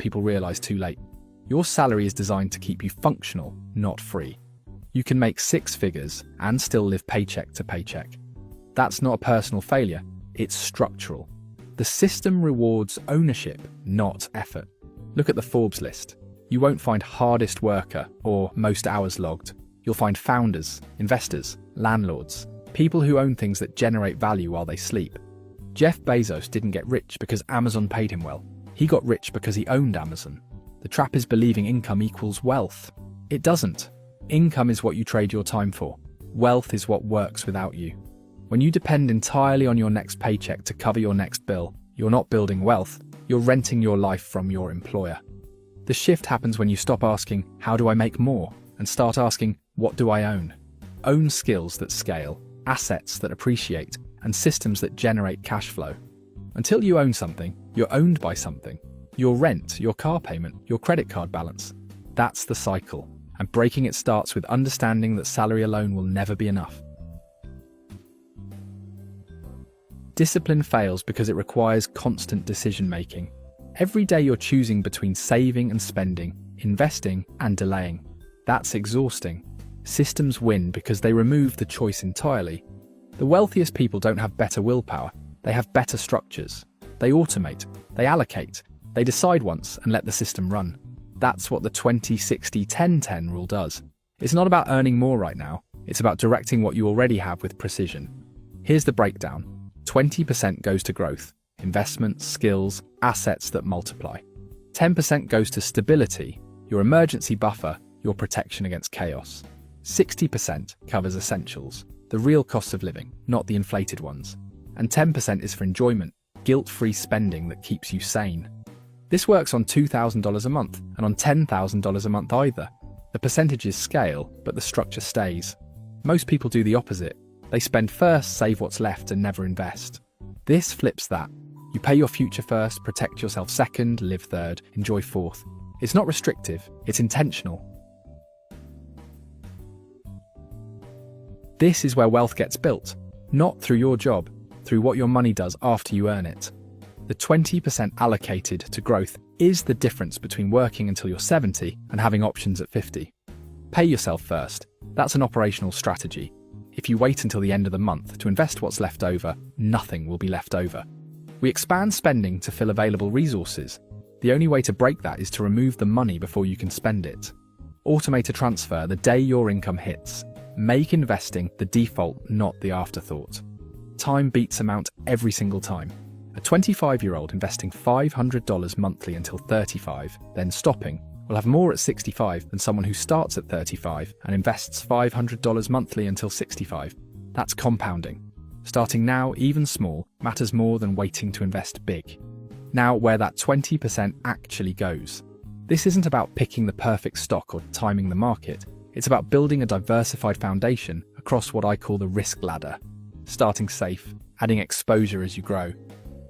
people realize too late. Your salary is designed to keep you functional, not free. You can make 6 figures and still live paycheck to paycheck. That's not a personal failure, it's structural. The system rewards ownership, not effort. Look at the Forbes list. You won't find hardest worker or most hours logged. You'll find founders, investors, landlords, people who own things that generate value while they sleep. Jeff Bezos didn't get rich because Amazon paid him well. He got rich because he owned Amazon. The trap is believing income equals wealth. It doesn't. Income is what you trade your time for. Wealth is what works without you. When you depend entirely on your next paycheck to cover your next bill, you're not building wealth, you're renting your life from your employer. The shift happens when you stop asking, how do I make more? And start asking, what do I own? Own skills that scale, assets that appreciate, and systems that generate cash flow. Until you own something, you're owned by something. Your rent, your car payment, your credit card balance. That's the cycle. And breaking it starts with understanding that salary alone will never be enough. Discipline fails because it requires constant decision-making. Every day you're choosing between saving and spending, investing and delaying. That's exhausting. Systems win because they remove the choice entirely. The wealthiest people don't have better willpower, they have better structures. They automate, they allocate, they decide once and let the system run. That's what the 20-60-10-10 rule does. It's not about earning more right now, it's about directing what you already have with precision. Here's the breakdown. 20% goes to growth, investments, skills, assets that multiply. 10% goes to stability, your emergency buffer, your protection against chaos. 60% covers essentials, the real costs of living, not the inflated ones. And 10% is for enjoyment, guilt-free spending that keeps you sane. This works on $2,000 a month and on $10,000 a month either. The percentages scale, but the structure stays. Most people do the opposite. They spend first, save what's left, and never invest. This flips that. You pay your future first, protect yourself second, live third, enjoy fourth. It's not restrictive, it's intentional. This is where wealth gets built, not through your job, through what your money does after you earn it. The 20% allocated to growth is the difference between working until you're 70 and having options at 50. Pay yourself first. That's an operational strategy. If you wait until the end of the month to invest what's left over, nothing will be left over. We expand spending to fill available resources. The only way to break that is to remove the money before you can spend it. Automate a transfer the day your income hits. Make investing the default, not the afterthought. Time beats amount every single time. A 25-year-old investing $500 monthly until 35, then stopping, will have more at 65 than someone who starts at 35 and invests $500 monthly until 65. That's compounding. Starting now, even small, matters more than waiting to invest big. Now, where that 20% actually goes. This isn't about picking the perfect stock or timing the market. It's about building a diversified foundation across what I call the risk ladder. Starting safe, adding exposure as you grow.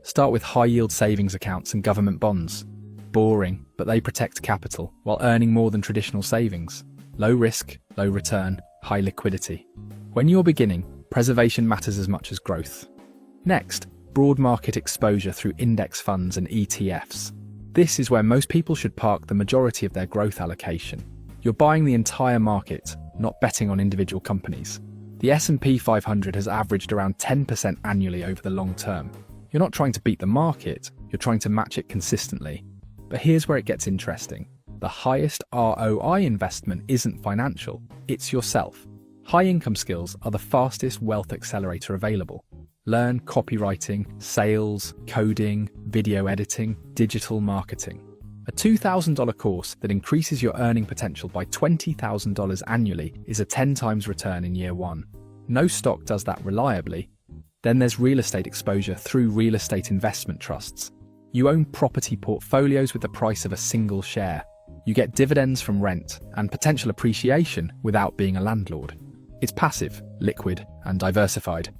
Start with high-yield savings accounts and government bonds. Boring, but they protect capital while earning more than traditional savings. Low risk, low return, high liquidity. When you're beginning, preservation matters as much as growth. Next, broad market exposure through index funds and ETFs. This is where most people should park the majority of their growth allocation. You're buying the entire market, not betting on individual companies. The S&P 500 has averaged around 10% annually over the long term. You're not trying to beat the market, you're trying to match it consistently. But here's where it gets interesting. The highest ROI investment isn't financial, it's yourself. High-income skills are the fastest wealth accelerator available. Learn copywriting, sales, coding, video editing, digital marketing. A $2,000 course that increases your earning potential by $20,000 annually is a 10 times return in year one. No stock does that reliably. Then there's real estate exposure through real estate investment trusts. You own property portfolios with the price of a single share. You get dividends from rent and potential appreciation without being a landlord. It's passive, liquid, and diversified.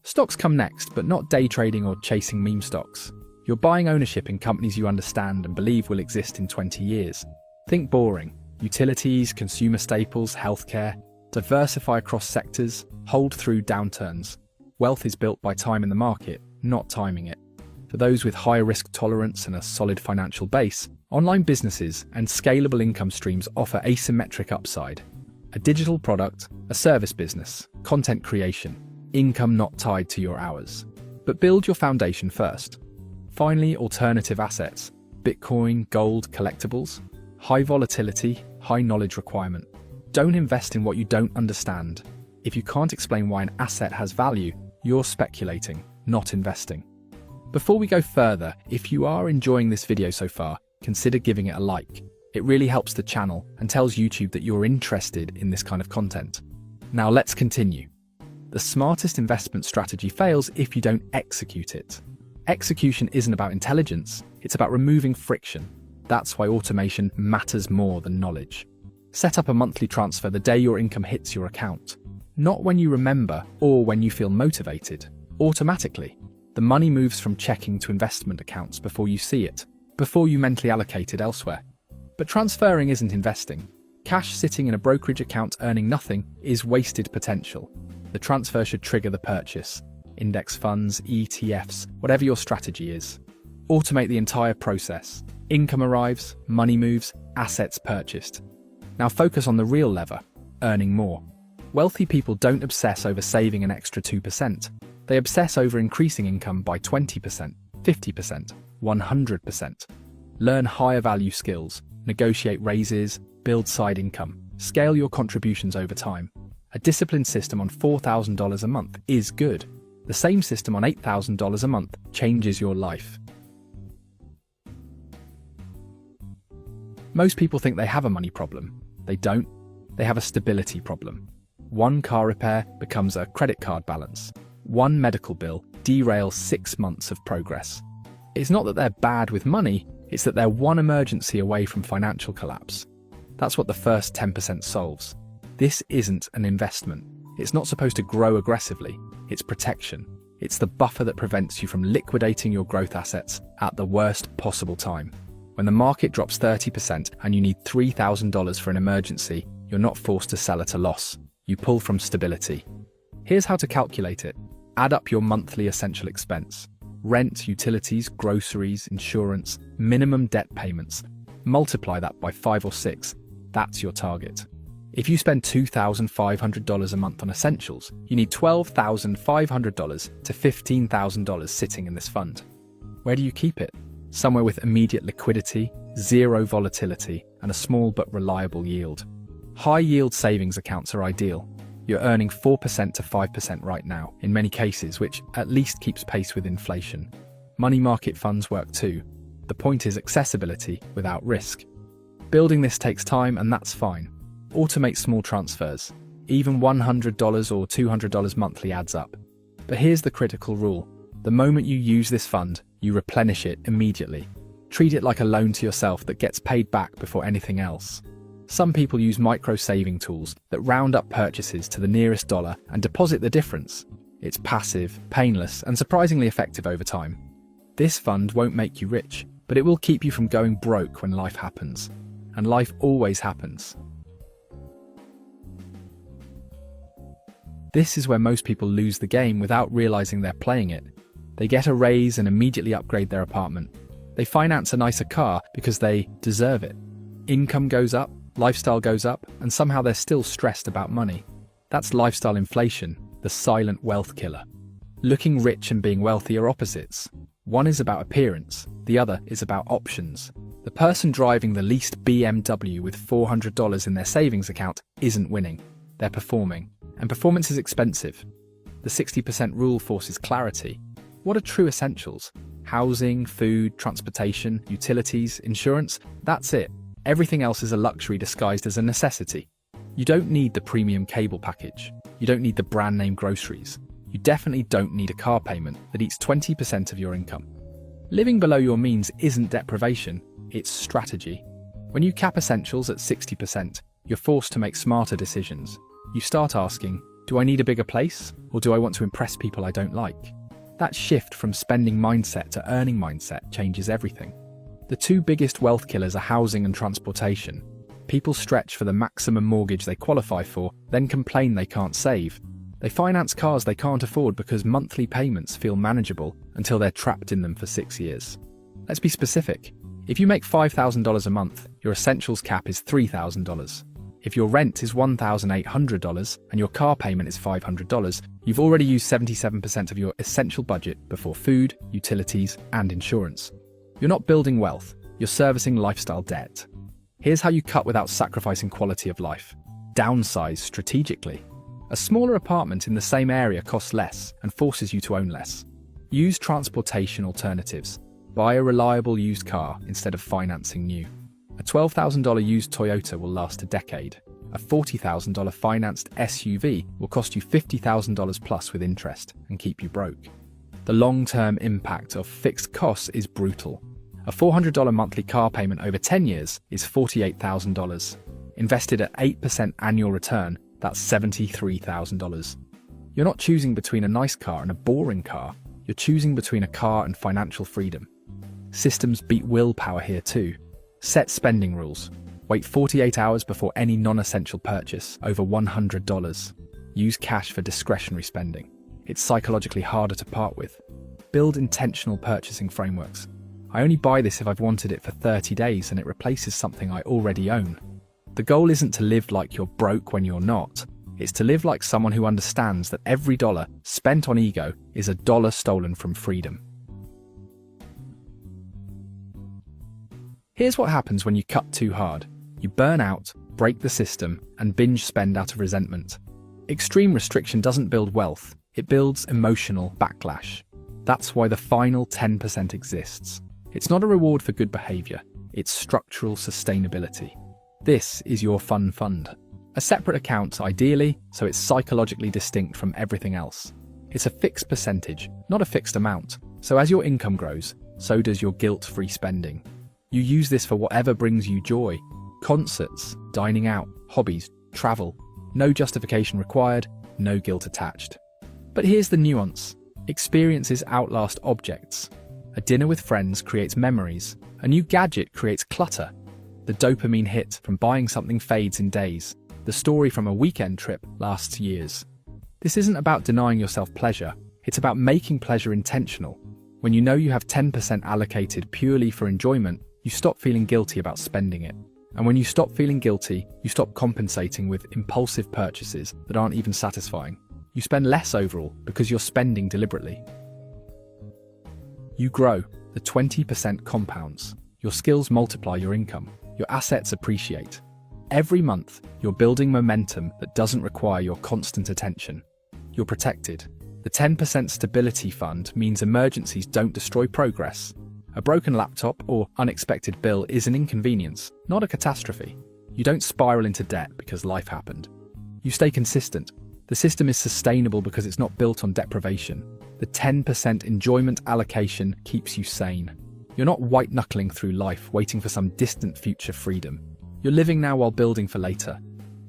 Stocks come next, but not day trading or chasing meme stocks. You're buying ownership in companies you understand and believe will exist in 20 years. Think boring. Utilities, consumer staples, healthcare. Diversify across sectors. Hold through downturns. Wealth is built by time in the market, not timing it. For those with higher risk tolerance and a solid financial base, online businesses and scalable income streams offer asymmetric upside. A digital product, a service business, content creation, income not tied to your hours. But build your foundation first. Finally, alternative assets, Bitcoin, gold, collectibles, high volatility, high knowledge requirement. Don't invest in what you don't understand. If you can't explain why an asset has value, you're speculating, not investing. Before we go further, if you are enjoying this video so far, consider giving it a like. It really helps the channel and tells YouTube that you're interested in this kind of content. Now let's continue. The smartest investment strategy fails if you don't execute it. Execution isn't about intelligence, it's about removing friction. That's why automation matters more than knowledge. Set up a monthly transfer the day your income hits your account. Not when you remember or when you feel motivated. Automatically. The money moves from checking to investment accounts before you see it, before you mentally allocate it elsewhere. But transferring isn't investing. Cash sitting in a brokerage account earning nothing is wasted potential. The transfer should trigger the purchase. Index funds, ETFs, whatever your strategy is. Automate the entire process. Income arrives, money moves, assets purchased. Now focus on the real lever, earning more. Wealthy people don't obsess over saving an extra 2%. They obsess over increasing income by 20%, 50%, 100%. Learn higher value skills, negotiate raises, build side income, scale your contributions over time. A disciplined system on $4,000 a month is good. The same system on $8,000 a month changes your life. Most people think they have a money problem. They don't. They have a stability problem. One car repair becomes a credit card balance. One medical bill derails 6 months of progress. It's not that they're bad with money, it's that they're one emergency away from financial collapse. That's what the first 10% solves. This isn't an investment. It's not supposed to grow aggressively. It's protection. It's the buffer that prevents you from liquidating your growth assets at the worst possible time. When the market drops 30% and you need $3,000 for an emergency, you're not forced to sell at a loss. You pull from stability. Here's how to calculate it. Add up your monthly essential expense. Rent, utilities, groceries, insurance, minimum debt payments. Multiply that by 5 or 6. That's your target. If you spend $2,500 a month on essentials, you need $12,500 to $15,000 sitting in this fund. Where do you keep it? Somewhere with immediate liquidity, zero volatility, and a small but reliable yield. High-yield savings accounts are ideal. You're earning 4% to 5% right now, in many cases, which at least keeps pace with inflation. Money market funds work too. The point is accessibility without risk. Building this takes time, and that's fine. Automate small transfers. Even $100 or $200 monthly adds up. But here's the critical rule. The moment you use this fund, you replenish it immediately. Treat it like a loan to yourself that gets paid back before anything else. Some people use micro-saving tools that round up purchases to the nearest dollar and deposit the difference. It's passive, painless, and surprisingly effective over time. This fund won't make you rich, but it will keep you from going broke when life happens. And life always happens. This is where most people lose the game without realizing they're playing it. They get a raise and immediately upgrade their apartment. They finance a nicer car because they deserve it. Income goes up, lifestyle goes up, and somehow they're still stressed about money. That's lifestyle inflation, the silent wealth killer. Looking rich and being wealthy are opposites. One is about appearance, the other is about options. The person driving the leased BMW with $400 in their savings account isn't winning. They're performing. And performance is expensive. The 60% rule forces clarity. What are true essentials? Housing, food, transportation, utilities, insurance? That's it. Everything else is a luxury disguised as a necessity. You don't need the premium cable package. You don't need the brand name groceries. You definitely don't need a car payment that eats 20% of your income. Living below your means isn't deprivation, it's strategy. When you cap essentials at 60%, you're forced to make smarter decisions. You start asking, do I need a bigger place, or do I want to impress people I don't like? That shift from spending mindset to earning mindset changes everything. The two biggest wealth killers are housing and transportation. People stretch for the maximum mortgage they qualify for, then complain they can't save. They finance cars they can't afford because monthly payments feel manageable until they're trapped in them for 6 years. Let's be specific. If you make $5,000 a month, your essentials cap is $3,000. If your rent is $1,800 and your car payment is $500, you've already used 77% of your essential budget before food, utilities, and insurance. You're not building wealth, you're servicing lifestyle debt. Here's how you cut without sacrificing quality of life. Downsize strategically. A smaller apartment in the same area costs less and forces you to own less. Use transportation alternatives. Buy a reliable used car instead of financing new. A $12,000 used Toyota will last a decade. A $40,000 financed SUV will cost you $50,000 plus with interest and keep you broke. The long-term impact of fixed costs is brutal. A $400 monthly car payment over 10 years is $48,000. Invested at 8% annual return, that's $73,000. You're not choosing between a nice car and a boring car. You're choosing between a car and financial freedom. Systems beat willpower here too. Set spending rules. Wait 48 hours before any non-essential purchase over $100. Use cash for discretionary spending. It's psychologically harder to part with. Build intentional purchasing frameworks. I only buy this if I've wanted it for 30 days and it replaces something I already own. The goal isn't to live like you're broke when you're not. It's to live like someone who understands that every dollar spent on ego is a dollar stolen from freedom. Here's what happens when you cut too hard. You burn out, break the system, and binge spend out of resentment. Extreme restriction doesn't build wealth, it builds emotional backlash. That's why the final 10% exists. It's not a reward for good behavior, it's structural sustainability. This is your fun fund. A separate account, ideally, so it's psychologically distinct from everything else. It's a fixed percentage, not a fixed amount. So as your income grows, so does your guilt-free spending. You use this for whatever brings you joy. Concerts, dining out, hobbies, travel. No justification required, no guilt attached. But here's the nuance. Experiences outlast objects. A dinner with friends creates memories. A new gadget creates clutter. The dopamine hit from buying something fades in days. The story from a weekend trip lasts years. This isn't about denying yourself pleasure. It's about making pleasure intentional. When you know you have 10% allocated purely for enjoyment, you stop feeling guilty about spending it. And when you stop feeling guilty, you stop compensating with impulsive purchases that aren't even satisfying. You spend less overall because you're spending deliberately. You grow. The 20% compounds. Your skills multiply your income. Your assets appreciate. Every month, you're building momentum that doesn't require your constant attention. You're protected. The 10% stability fund means emergencies don't destroy progress. A broken laptop or unexpected bill is an inconvenience, not a catastrophe. You don't spiral into debt because life happened. You stay consistent. The system is sustainable because it's not built on deprivation. The 10% enjoyment allocation keeps you sane. You're not white-knuckling through life waiting for some distant future freedom. You're living now while building for later.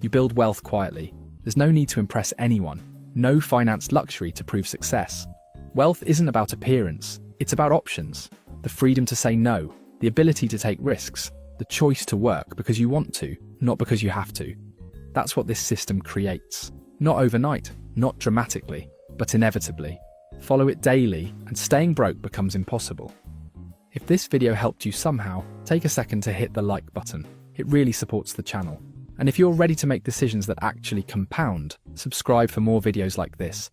You build wealth quietly. There's no need to impress anyone. No financed luxury to prove success. Wealth isn't about appearance, it's about options. The freedom to say no, the ability to take risks, the choice to work because you want to, not because you have to. That's what this system creates. Not overnight, not dramatically, but inevitably. Follow it daily, and staying broke becomes impossible. If this video helped you somehow, take a second to hit the like button. It really supports the channel. And if you're ready to make decisions that actually compound, subscribe for more videos like this.